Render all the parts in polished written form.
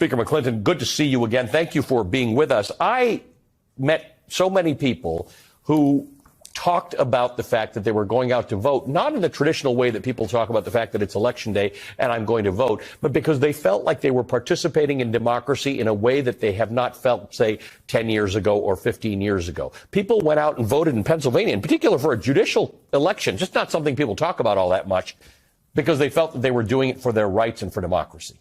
Speaker McClinton, good to see you again. Thank you for being with us. I met so many people who talked about the fact that they were going out to vote, not in the traditional way that people talk about the fact that it's election day and I'm going to vote, but because they felt like they were participating in democracy in a way that they have not felt, say, 10 years ago or 15 years ago. People went out and voted in Pennsylvania, in particular for a judicial election, just not something people talk about all that much, because they felt that they were doing it for their rights and for democracy.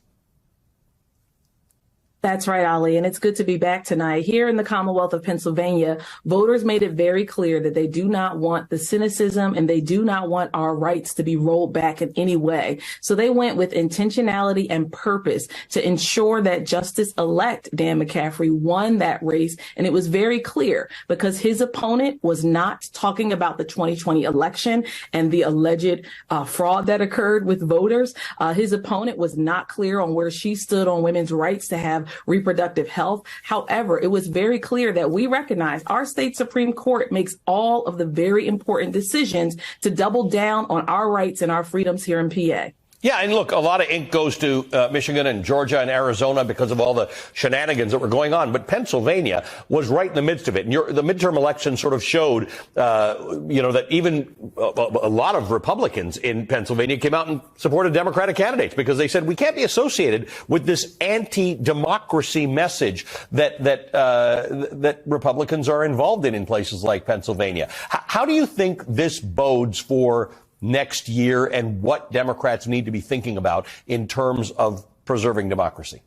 That's right, Ali. And it's good to be back tonight. Here in the Commonwealth of Pennsylvania, voters made it very clear that they do not want the cynicism and they do not want our rights to be rolled back in any way. So they went with intentionality and purpose to ensure that Justice-elect Dan McCaffrey won that race. And it was very clear because his opponent was not talking about the 2020 election and the alleged fraud that occurred with voters. His opponent was not clear on where she stood on women's rights to have reproductive health. However, it was very clear that we recognize our state Supreme Court makes all of the very important decisions to double down on our rights and our freedoms here in PA. Yeah, and look, a lot of ink goes to Michigan and Georgia and Arizona because of all the shenanigans that were going on. But Pennsylvania was right in the midst of it. And the midterm election sort of showed, that even a lot of Republicans in Pennsylvania came out and supported Democratic candidates because they said we can't be associated with this anti-democracy message that Republicans are involved in places like Pennsylvania. How do you think this bodes for next year and what Democrats need to be thinking about in terms of preserving democracy?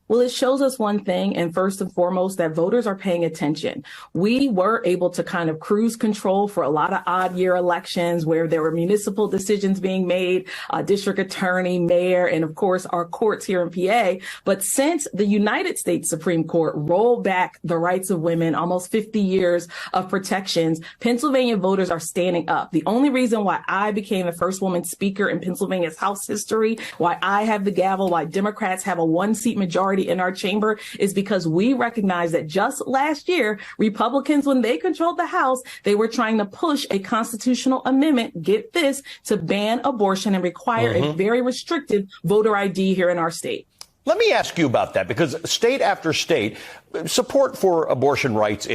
Well, it shows us one thing, and first and foremost, that voters are paying attention. We were able to kind of cruise control for a lot of odd year elections where there were municipal decisions being made, district attorney, mayor, and of course, our courts here in PA. But since the United States Supreme Court rolled back the rights of women, almost 50 years of protections, Pennsylvania voters are standing up. The only reason why I became the first woman speaker in Pennsylvania's House history, why I have the gavel, why Democrats have a one-seat majority in our chamber is because we recognize that just last year, Republicans, when they controlled the House, they were trying to push a constitutional amendment, get this, to ban abortion and require a very restrictive voter ID here in our state. Let me ask you about that, because state after state, support for abortion rights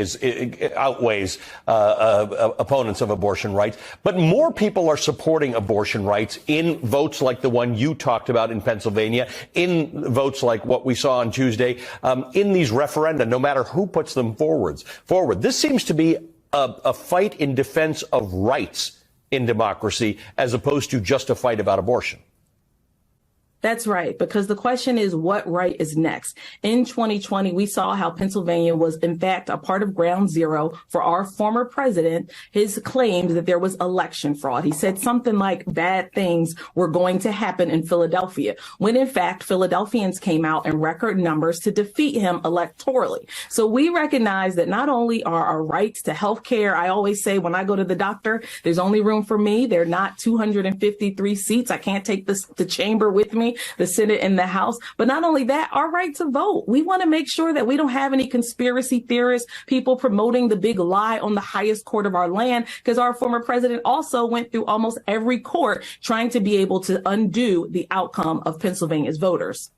outweighs opponents of abortion rights. But more people are supporting abortion rights in votes like the one you talked about in Pennsylvania, in votes like what we saw on Tuesday, in these referenda, no matter who puts them forward. This seems to be a fight in defense of rights in democracy, as opposed to just a fight about abortion. That's right, because the question is what right is next. In 2020, we saw how Pennsylvania was, in fact, a part of ground zero for our former president, his claims that there was election fraud. He said something like bad things were going to happen in Philadelphia, when in fact, Philadelphians came out in record numbers to defeat him electorally. So we recognize that not only are our rights to health care, I always say when I go to the doctor, there's only room for me. There are not 253 seats. I can't take the chamber with me, the Senate and the House. But not only that, our right to vote. We want to make sure that we don't have any conspiracy theorists, people promoting the big lie on the highest court of our land, because our former president also went through almost every court trying to be able to undo the outcome of Pennsylvania's voters.